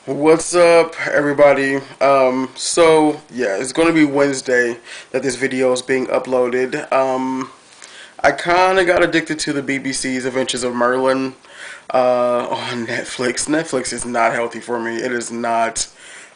What's up, everybody? So yeah, it's going to be Wednesday that this video is being uploaded. I kind of got addicted to the BBC's Adventures of Merlin on Netflix. Netflix is not healthy for me. It is not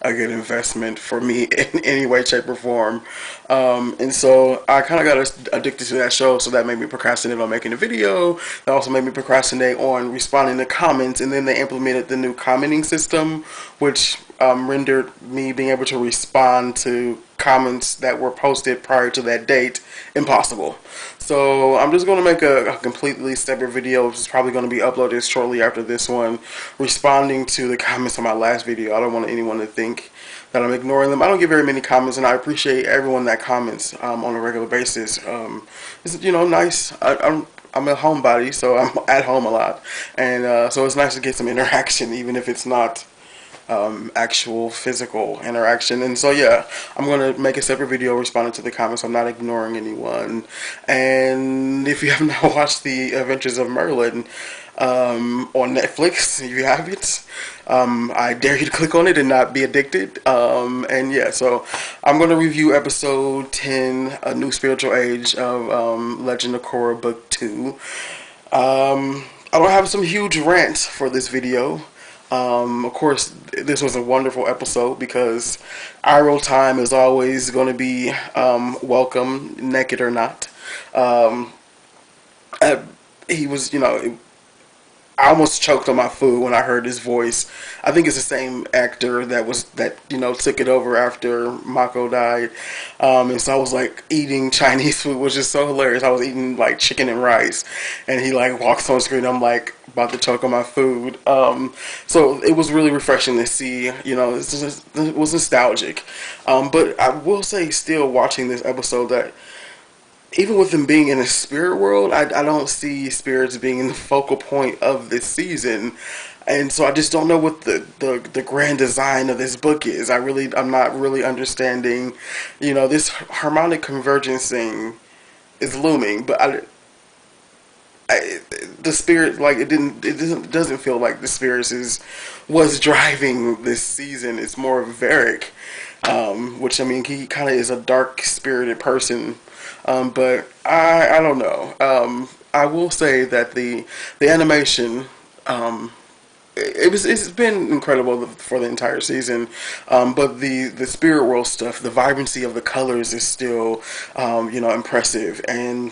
a good investment for me in any way, shape, or form. And so I kind of got addicted to that show, so that made me procrastinate on making a video. That also made me procrastinate on responding to comments, and then they implemented the new commenting system, which rendered me being able to respond to comments that were posted prior to that date impossible. So I'm just going to make a completely separate video, which is probably going to be uploaded shortly after this one, responding to the comments on my last video. I don't want anyone to think that I'm ignoring them. I don't get very many comments, and I appreciate everyone that comments on a regular basis. It's nice. I'm a homebody, so I'm at home a lot, and so it's nice to get some interaction, even if it's not actual physical interaction. And so yeah, I'm gonna make a separate video responding to the comments. I'm not ignoring anyone. And if you have not watched the Adventures of Merlin on Netflix, if you have it, I dare you to click on it and not be addicted. And yeah, so I'm gonna review episode 10, A New Spiritual Age of Legend of Korra book 2. I don't have some huge rant for this video. Of course, this was a wonderful episode because Iroh time is always going to be welcome, naked or not. Um, he was, I almost choked on my food when I heard his voice. I think it's the same actor that took it over after Mako died, and so I was like eating Chinese food, which is so hilarious. I was eating like chicken and rice, and he like walks on screen. I'm like about to choke on my food. So it was really refreshing to see. It was nostalgic. But I will say, still watching this episode, that even with them being in a spirit world, I don't see spirits being in the focal point of this season. And so I just don't know what the grand design of this book is. I'm not really understanding, this harmonic convergence thing is looming, but the spirit, like, it doesn't feel like the spirits is what's driving this season. It's more of Varric, which, I mean, he kind of is a dark spirited person. But I don't know. I will say that the animation, it's been incredible for the entire season. But the spirit world stuff, the vibrancy of the colors is still impressive, and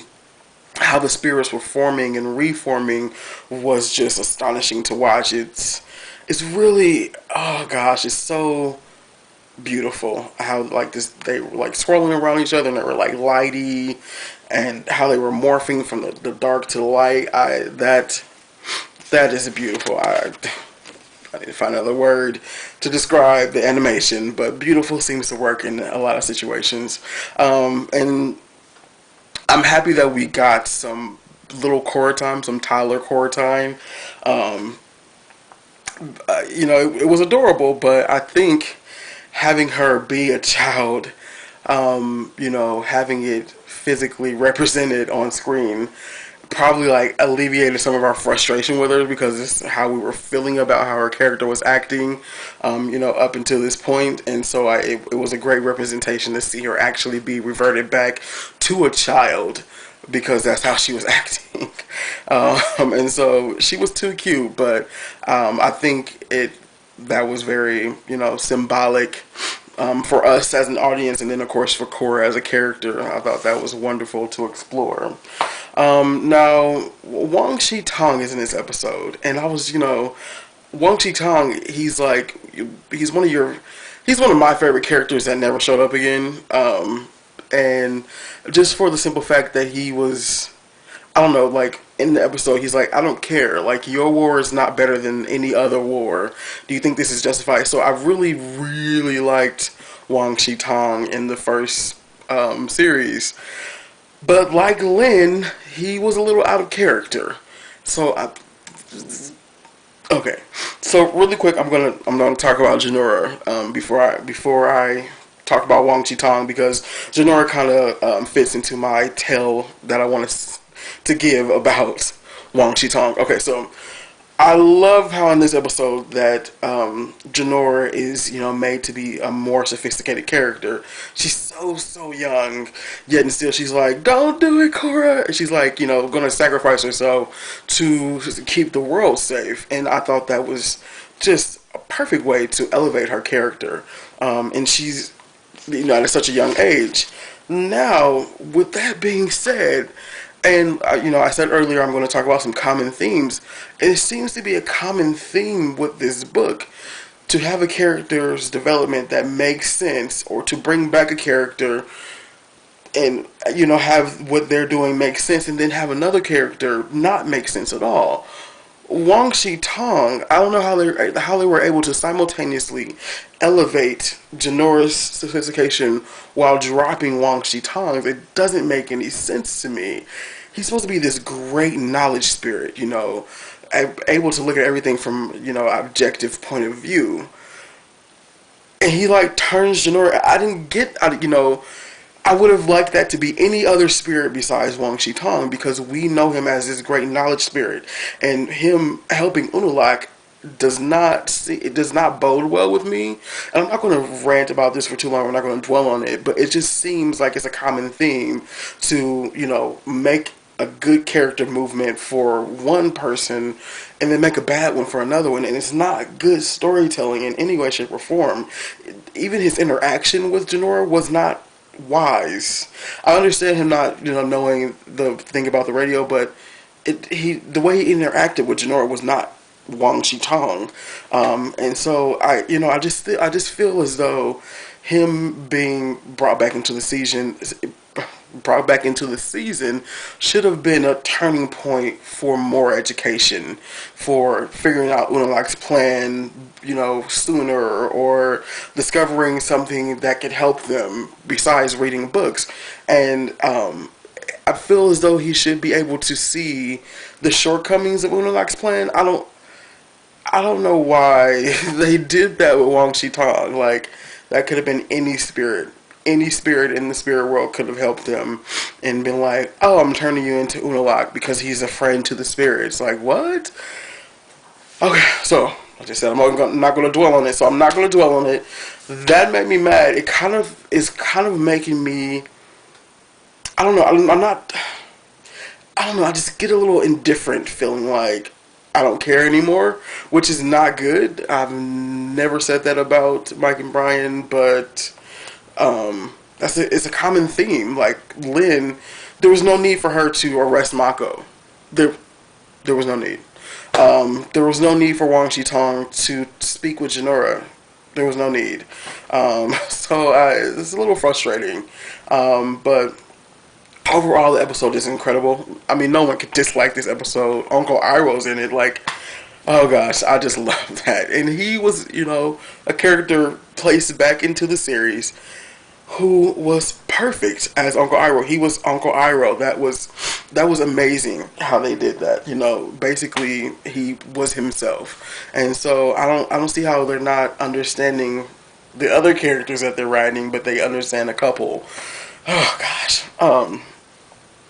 how the spirits were forming and reforming was just astonishing to watch. It's really, oh gosh, it's so beautiful how like this, they were like swirling around each other, and they were like lighty, and how they were morphing from the dark to the light. That is beautiful. I need to find another word to describe the animation, but beautiful seems to work in a lot of situations. And I'm happy that we got some little Korra time, some Tyler Korra time. It was adorable, but I think having her be a child, having it physically represented on screen, probably like alleviated some of our frustration with her, because it's how we were feeling about how her character was acting, up until this point. And so it was a great representation to see her actually be reverted back to a child, because that's how she was acting. And so she was too cute, but I think that was very, symbolic for us as an audience, and then of course for Korra as a character. I thought that was wonderful to explore. Now, Wang Shi Tong is in this episode, and I was, Wang Shi Tong, he's one of my favorite characters that never showed up again. And just for the simple fact that he was, I don't know, like in the episode, he's like, I don't care. Like, your war is not better than any other war. Do you think this is justified? So I really, really liked Wang Shi Tong in the first series. But like Lin, he was a little out of character. Okay. So really quick, I'm gonna talk about Janora before I talk about Wang Chi Tong, because Janora kind of fits into my tale that I want to give about Wang Chi Tong. Okay, so I love how in this episode that Janora is, made to be a more sophisticated character. She's so young, yet and still she's like, "Don't do it, Korra." And she's like, going to sacrifice herself to keep the world safe. And I thought that was just a perfect way to elevate her character. And she's, at such a young age. Now, with that being said, and I said earlier I'm going to talk about some common themes. It seems to be a common theme with this book to have a character's development that makes sense, or to bring back a character and have what they're doing make sense, and then have another character not make sense at all. Wang Shi Tong, I don't know how they were able to simultaneously elevate Janora's sophistication while dropping Wang Shi Tong's. It doesn't make any sense to me. He's supposed to be this great knowledge spirit, able to look at everything from objective point of view, and he like turns Janora. I didn't get, I would have liked that to be any other spirit besides Wang Shi Tong, because we know him as this great knowledge spirit, and him helping Unalaq does not bode well with me. And I'm not going to rant about this for too long. We're not going to dwell on it, but it just seems like it's a common theme to make a good character movement for one person and then make a bad one for another one, and it's not good storytelling in any way, shape, or form. Even his interaction with Janora was not wise. I understand him not, knowing the thing about the radio, but the way he interacted with Janora was not Wang Shi Tong, and so I just feel as though him being brought back into the season should have been a turning point for more education, for figuring out Unalaq's plan, sooner, or discovering something that could help them besides reading books. And I feel as though he should be able to see the shortcomings of Unalaq's plan. I don't know why they did that with Wang Shi Tong. Like, that could have been any spirit. Any spirit in the spirit world could have helped him and been like, "Oh, I'm turning you into Unalaq because he's a friend to the spirits." Like, what? Okay, so like I said, I'm not going to dwell on it. So I'm not going to dwell on it. That made me mad. It kind of making me. I don't know. I'm not. I don't know. I just get a little indifferent, feeling like I don't care anymore, which is not good. I've never said that about Mike and Brian, but it's a common theme. Like Lynn, there was no need for her to arrest Mako. There was no need. There was no need for Wang Shi Tong to speak with Janora. There was no need. So it's a little frustrating. But overall, the episode is incredible. I mean, no one could dislike this episode. Uncle Iroh's in it. Like, oh gosh, I just love that. And he was, a character placed back into the series who was perfect as Uncle Iroh. He was Uncle Iroh. That was amazing how they did that. Basically he was himself. And so I don't see how they're not understanding the other characters that they're writing, but they understand a couple. Oh gosh.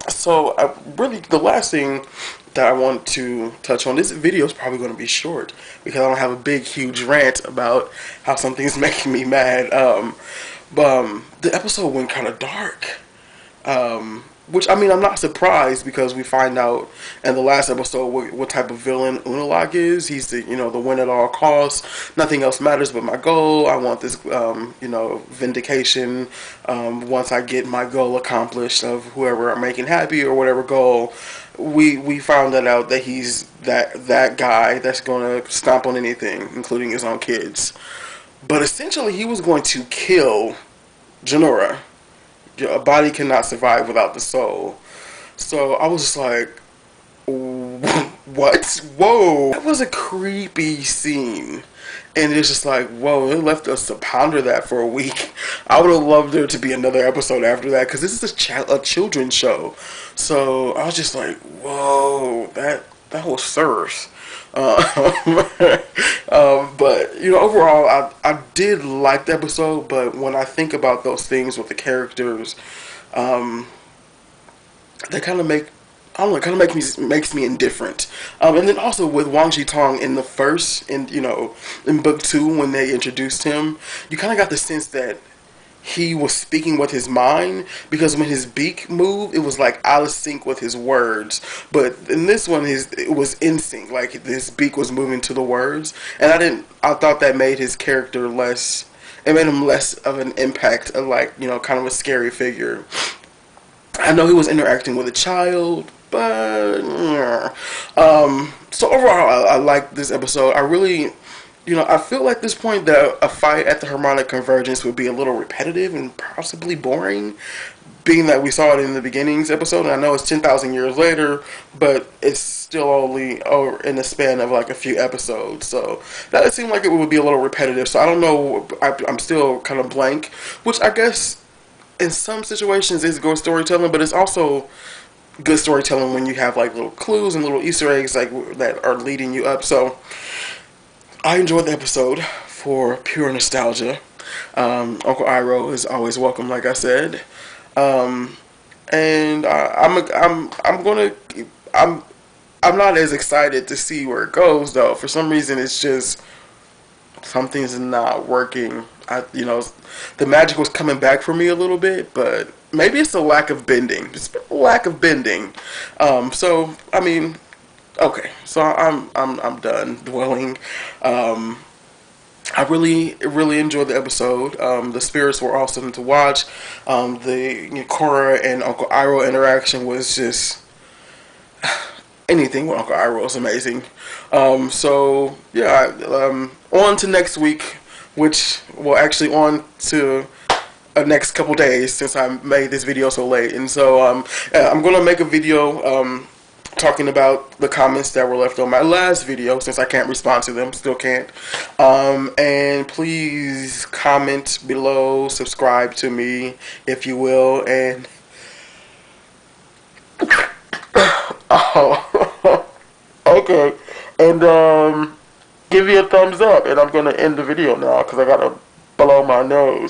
So really, the last thing that I want to touch on, this video is probably going to be short because I don't have a big, huge rant about how something's making me mad. But the episode went kind of dark. Which, I mean, I'm not surprised because we find out in the last episode what type of villain Unalaq is. He's the win at all costs. Nothing else matters but my goal. I want this, vindication. Once I get my goal accomplished of whoever I'm making happy or whatever goal, we found out that he's that guy that's going to stomp on anything, including his own kids. But essentially, he was going to kill Janora. A body cannot survive without the soul. So I was just like, what? Whoa. That was a creepy scene. And it's just like, whoa, it left us to ponder that for a week. I would have loved there to be another episode after that, because this is a children's show. So I was just like, whoa, that was serves. But overall, I did like the episode. But when I think about those things with the characters, they kind of make I don't know, it kind of makes me indifferent. And then also with Wang Jitong in the first, in book two when they introduced him, you kind of got the sense that he was speaking with his mind, because when his beak moved, it was like out of sync with his words. But in this one, it was in sync, like his beak was moving to the words, and I thought that made his character less. It made him less of an impact of, like, kind of a scary figure. I know he was interacting with a child, but yeah. So overall, I like this episode. I really, I feel like at this point that a fight at the harmonic convergence would be a little repetitive and possibly boring, being that we saw it in the beginnings episode. And I know it's 10,000 years later, but it's still only over in the span of like a few episodes. So that seemed like it would be a little repetitive. So I don't know. I'm still kind of blank, which I guess in some situations is good storytelling, but it's also good storytelling when you have like little clues and little Easter eggs like that are leading you up. So I enjoyed the episode for pure nostalgia. Uncle Iroh is always welcome, like I said, and I'm I'm not as excited to see where it goes though. For some reason, it's just something's not working. The magic was coming back for me a little bit, but maybe it's a lack of bending. Just a lack of bending. So I mean, okay. So I'm done dwelling. I really enjoyed the episode. The spirits were awesome to watch. The Korra and Uncle Iroh interaction was just anything with Uncle Iroh is amazing. So yeah, on to next week, which well actually on to next couple days since I made this video so late, and so I'm gonna make a video talking about the comments that were left on my last video since I can't respond to them, still can't. And please comment below, subscribe to me if you will, and oh, okay, and give me a thumbs up, and I'm gonna end the video now because I gotta blow my nose.